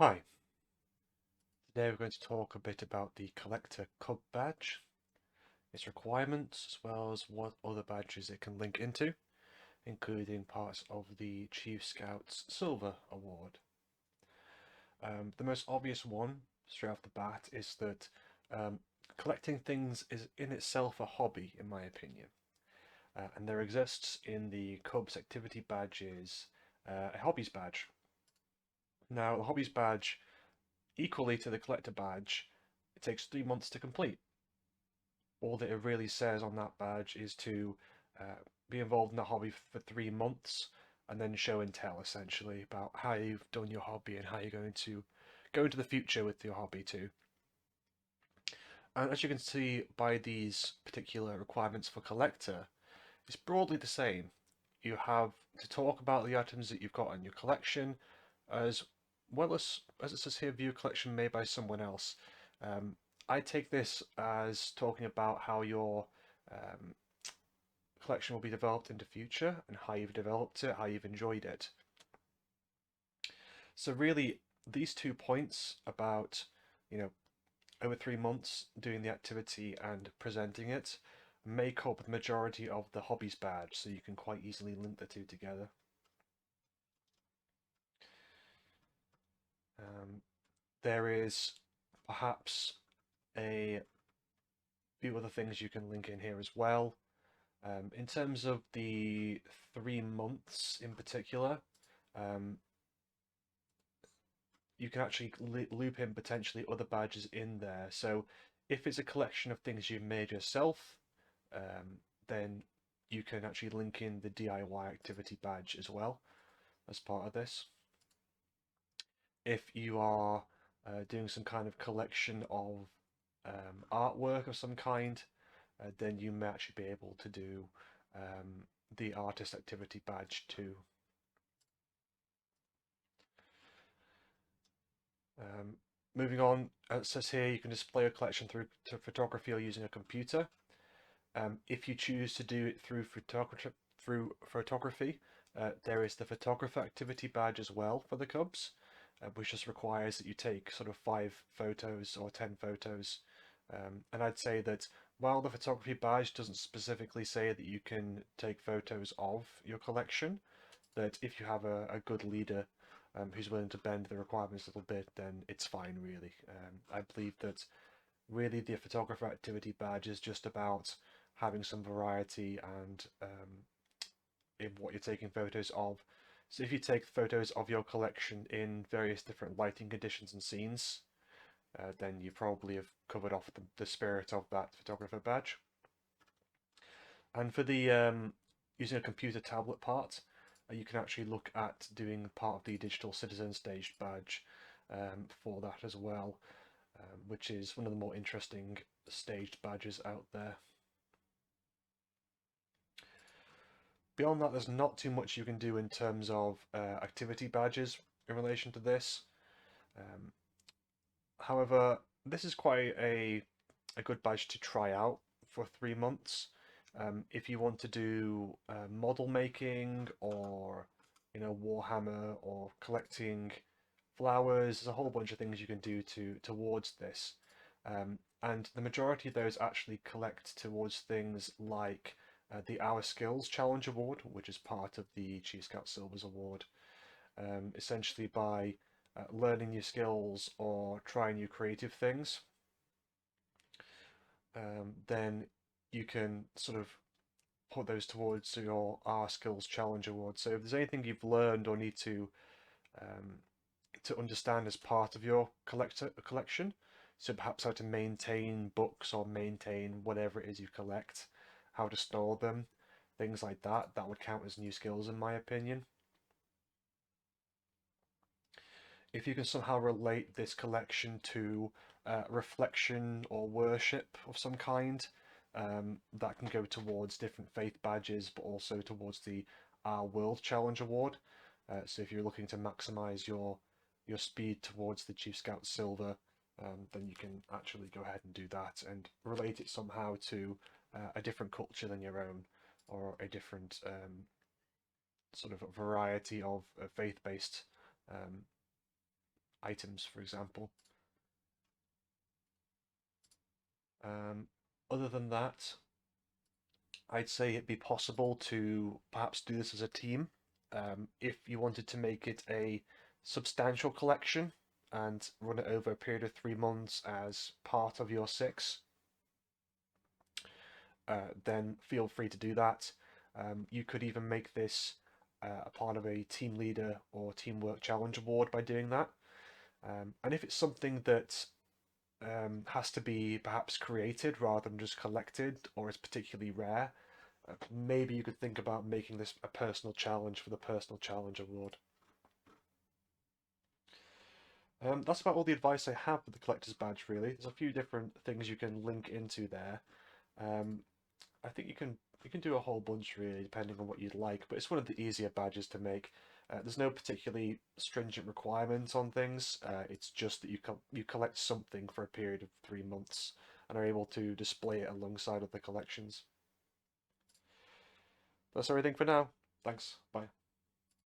Hi, today we're going to talk a bit about the Collector Cub badge, its requirements, as well as what other badges it can link into, including parts of the Chief Scouts Silver Award. The most obvious one, straight off the bat, is that collecting things is in itself a hobby, in my opinion. And there exists in the Cubs activity badges a hobbies badge. Now, the hobbies badge, equally to the collector badge, it takes 3 months to complete. All that it really says on that badge is to be involved in the hobby for 3 months and then show and tell essentially about how you've done your hobby and how you're going to go into the future with your hobby too. And as you can see by these particular requirements for collector, it's broadly the same. You have to talk about the items that you've got in your collection, as well as it says here, view a collection made by someone else. I take this as talking about how your um, collection will be developed in the future and how you've developed it, how you've enjoyed it. So really, these 2 points about, you know, over 3 months doing the activity and presenting it make up the majority of the hobbies badge, so you can quite easily link the two together. There is perhaps a few other things you can link in here as well. In terms of the 3 months in particular, um, you can actually loop in potentially other badges in there. So if it's a collection of things you've made yourself, then you can actually link in the DIY activity badge as well as part of this. If you are doing some kind of collection of artwork of some kind, then you may actually be able to do the artist activity badge too. Moving on, it says here you can display a collection through photography or using a computer. If you choose to do it through photography, there is the photographer activity badge as well for the Cubs, which just requires that you take sort of 5 photos or 10 photos. And I'd say that while the photography badge doesn't specifically say that you can take photos of your collection, that if you have a good leader who's willing to bend the requirements a little bit, then it's fine, really. I believe that really the photographer activity badge is just about having some variety and in what you're taking photos of. So if you take photos of your collection in various different lighting conditions and scenes, then you probably have covered off the spirit of that photographer badge. And for the using a computer tablet part, you can actually look at doing part of the digital citizen staged badge for that as well, which is one of the more interesting staged badges out there. Beyond that, there's not too much you can do in terms of activity badges in relation to this. However, this is quite a good badge to try out for 3 months. If you want to do model making or Warhammer or collecting flowers, there's a whole bunch of things you can do towards this. And the majority of those actually collect towards things like the Our Skills Challenge Award, which is part of the Chief Scout Silvers Award, essentially by learning new skills or trying new creative things, then you can sort of put those towards your Our Skills Challenge Award. So if there's anything you've learned or need to understand as part of your collection, so perhaps how to maintain books or maintain whatever it is you collect, how to store them, things like that, that would count as new skills in my opinion. If you can somehow relate this collection to reflection or worship of some kind, that can go towards different faith badges, but also towards the Our World Challenge Award. So if you're looking to maximize your speed towards the Chief Scout Silver, then you can actually go ahead and do that and relate it somehow to a different culture than your own, or a different sort of variety of faith-based items, for example. Other than that, I'd say it'd be possible to perhaps do this as a team. If you wanted to make it a substantial collection and run it over a period of 3 months as part of your 6, then feel free to do that. You could even make this a part of a team leader or teamwork challenge award by doing that. And if it's something that has to be perhaps created rather than just collected, or is particularly rare, maybe you could think about making this a personal challenge for the Personal Challenge Award. That's about all the advice I have for the collector's badge, really. There's a few different things you can link into there. I think you can do a whole bunch really, depending on what you'd like, but it's one of the easier badges to make. There's no particularly stringent requirements on things. It's just that you collect something for a period of 3 months and are able to display it alongside other collections. That's everything for now. Thanks. Bye.